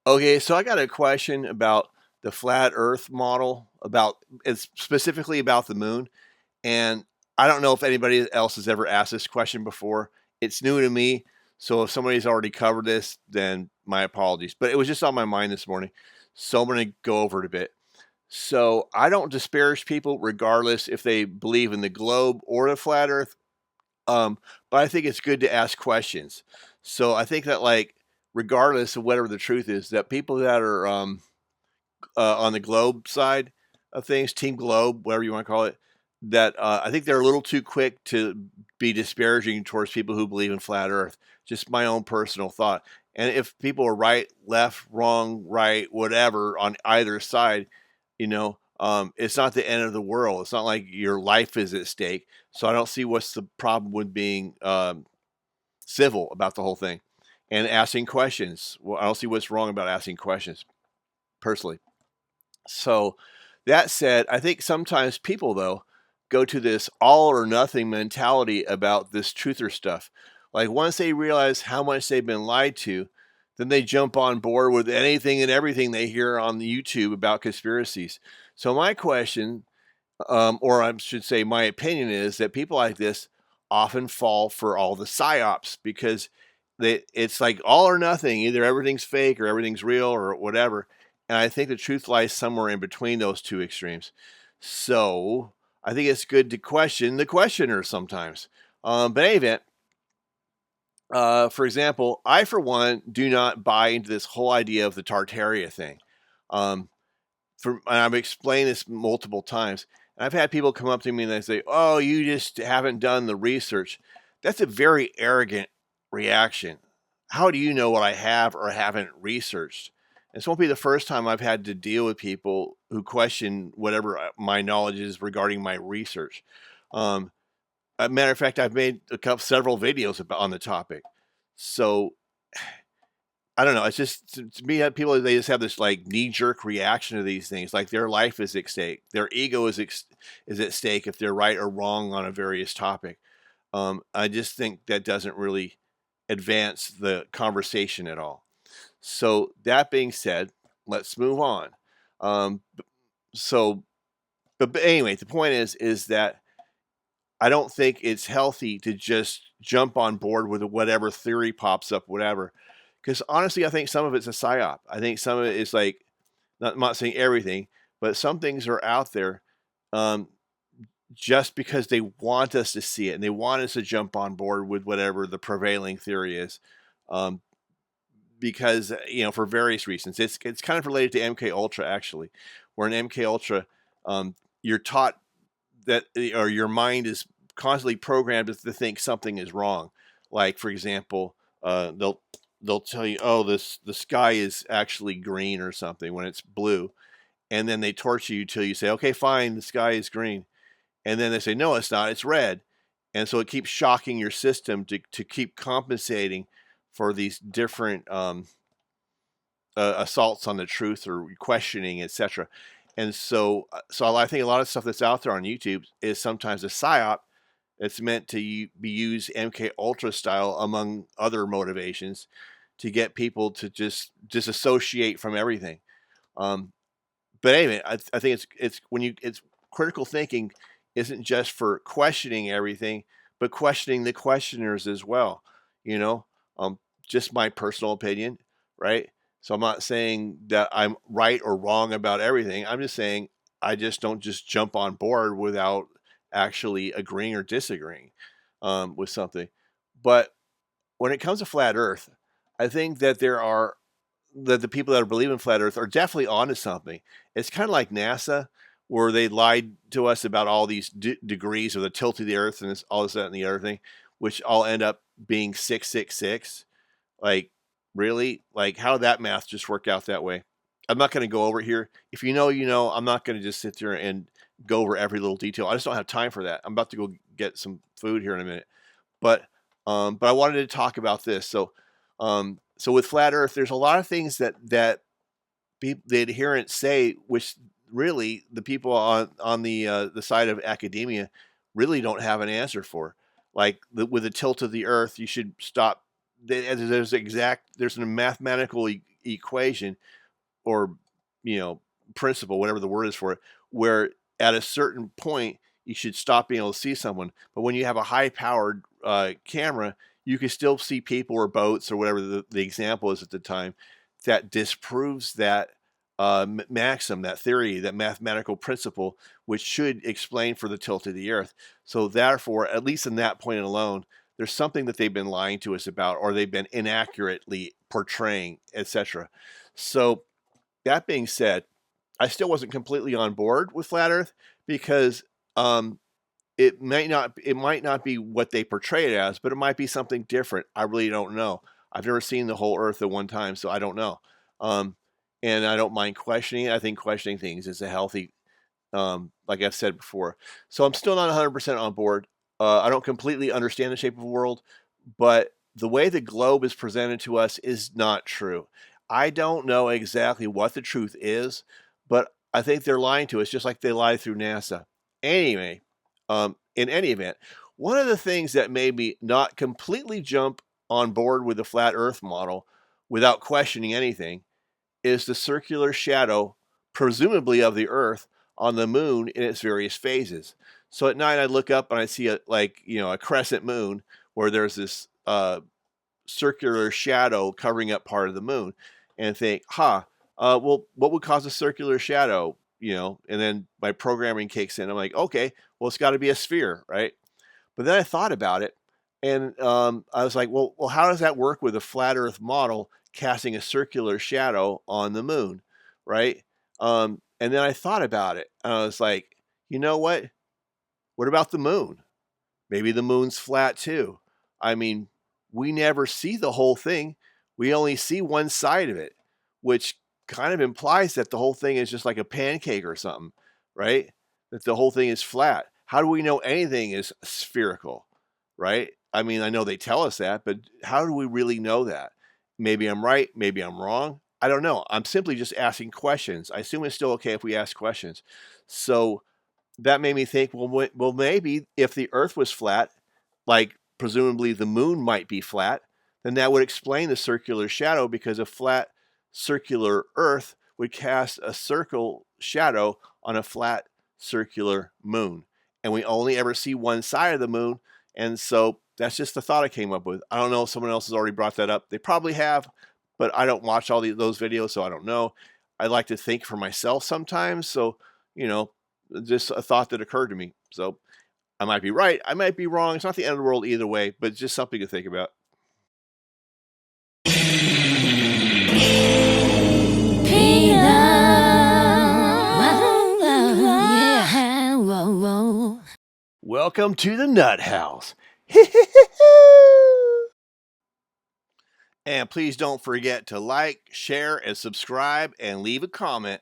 Okay, so I got a question about the flat Earth model. About it's specifically about the moon, and I don't know if anybody else has ever asked this question before. It's new to me, so if somebody's already covered this, then my apologies. But it was just on my mind this morning, so I'm going to go over it a bit. So I don't disparage people regardless if they believe in the globe or the flat Earth. Um, but I think it's good to ask questions. So I think that like regardless of whatever the truth is, that people that are on the globe side of things, Team Globe, whatever you want to call it, that I think they're a little too quick to be disparaging towards people who believe in flat Earth. Just my own personal thought. And if people are right, left, wrong, right, whatever on either side, it's not the end of the world. It's not like your life is at stake. So I don't see what's the problem with being civil about the whole thing and asking questions. Well, I don't see what's wrong about asking questions personally. So that said, I think sometimes people though go to this all or nothing mentality about this truther stuff. Like once they realize how much they've been lied to, then they jump on board with anything and everything they hear on the YouTube about conspiracies. So my question, or I should say my opinion, is that people like this often fall for all the psyops because it's like all or nothing. Either everything's fake or everything's real or whatever. And I think the truth lies somewhere in between those two extremes. So I think it's good to question the questioner sometimes. But in any event, for example, I, for one, do not buy into this whole idea of the Tartaria thing. Um, and I've explained this multiple times. And I've had people come up to me and they say, "Oh, you just haven't done the research." That's a very arrogant reaction. How do you know what I have or haven't researched? This won't be the first time I've had to deal with people who question whatever my knowledge is regarding my research. Um, a matter of fact, I've made several videos on the topic. So I don't know. It's just to me, people they just have this like knee jerk reaction to these things. Like their life is at stake, their ego is at stake if they're right or wrong on a various topic. I just think that doesn't really advance the conversation at all. So that being said, let's move on. Um, so, but anyway, the point is that I don't think it's healthy to just jump on board with whatever theory pops up, whatever. Because honestly, I think some of it's a psyop. I think some of it is like, I'm not saying everything, but some things are out there um, just because they want us to see it and they want us to jump on board with whatever the prevailing theory is. Um, because for various reasons, it's kind of related to MK Ultra actually, where in MK Ultra, you're taught that or your mind is constantly programmed to think something is wrong. Like for example, they'll tell you, oh, the sky is actually green or something when it's blue, and then they torture you till you say, okay, fine, the sky is green, and then they say, no, it's not, it's red, and so it keeps shocking your system to keep compensating for these different assaults on the truth or questioning, etc. And so I think a lot of stuff that's out there on YouTube is sometimes a psyop. It's meant to be used MK Ultra style among other motivations to get people to just disassociate from everything. Um, but anyway, I think it's when you it's critical thinking isn't just for questioning everything, but questioning the questioners as well. You know, um, just my personal opinion, right? So I'm not saying that I'm right or wrong about everything. I'm just saying I just don't just jump on board without actually agreeing or disagreeing with something. But when it comes to flat Earth, I think that the people that believe in flat Earth are definitely onto something. It's kind of like NASA, where they lied to us about all these degrees of the tilt of the Earth and all this, that, and the other thing, which all end up being 666. Like, really? Like, how did that math just work out that way? I'm not going to go over it here. If you know, you know. I'm not going to just sit there and go over every little detail. I just don't have time for that. I'm about to go get some food here in a minute. But I wanted to talk about this. So with flat Earth, there's a lot of things that the adherents say, which really the people on the side of academia really don't have an answer for. Like with the tilt of the Earth, you should stop. There's a mathematical equation or, principle, whatever the word is for it, where at a certain point you should stop being able to see someone. But when you have a high powered camera, you can still see people or boats or whatever the example is at the time. That disproves that maxim, that theory, that mathematical principle, which should explain for the tilt of the Earth. So therefore, at least in that point alone, there's something that they've been lying to us about, or they've been inaccurately portraying, etc. So that being said, I still wasn't completely on board with flat Earth because it might not be what they portray it as, but it might be something different. I really don't know. I've never seen the whole Earth at one time, so I don't know. And I don't mind questioning it. I think questioning things is a healthy, like I've said before. So I'm still not 100% on board. I don't completely understand the shape of the world, but the way the globe is presented to us is not true. I don't know exactly what the truth is, but I think they're lying to us just like they lie through NASA. Anyway, in any event, one of the things that made me not completely jump on board with the flat Earth model without questioning anything is the circular shadow, presumably of the Earth, on the moon in its various phases. So at night I look up and I see a crescent moon where there's this circular shadow covering up part of the moon, and think, well, what would cause a circular shadow? And then my programming kicks in. I'm like, okay, well, it's got to be a sphere, right? But then I thought about it, and I was like, well, how does that work with a flat Earth model casting a circular shadow on the moon, right? And then I thought about it, and I was like, you know what? What about the moon? Maybe the moon's flat too. I mean, we never see the whole thing. We only see one side of it, which kind of implies that the whole thing is just like a pancake or something, right? That the whole thing is flat. How do we know anything is spherical, right? I mean, I know they tell us that, but how do we really know that? Maybe I'm right, maybe I'm wrong. I don't know. I'm simply just asking questions. I assume it's still okay if we ask questions. So that made me think, well, maybe if the Earth was flat, like presumably the moon might be flat, then that would explain the circular shadow, because a flat circular Earth would cast a circle shadow on a flat circular moon. And we only ever see one side of the moon. And so that's just the thought I came up with. I don't know if someone else has already brought that up. They probably have, but I don't watch all those videos, so I don't know. I like to think for myself sometimes. So, just a thought that occurred to me. So I might be right, I might be wrong. It's not the end of the world either way, but it's just something to think about. Welcome to the Nut House. And please don't forget to like, share, and subscribe, and leave a comment.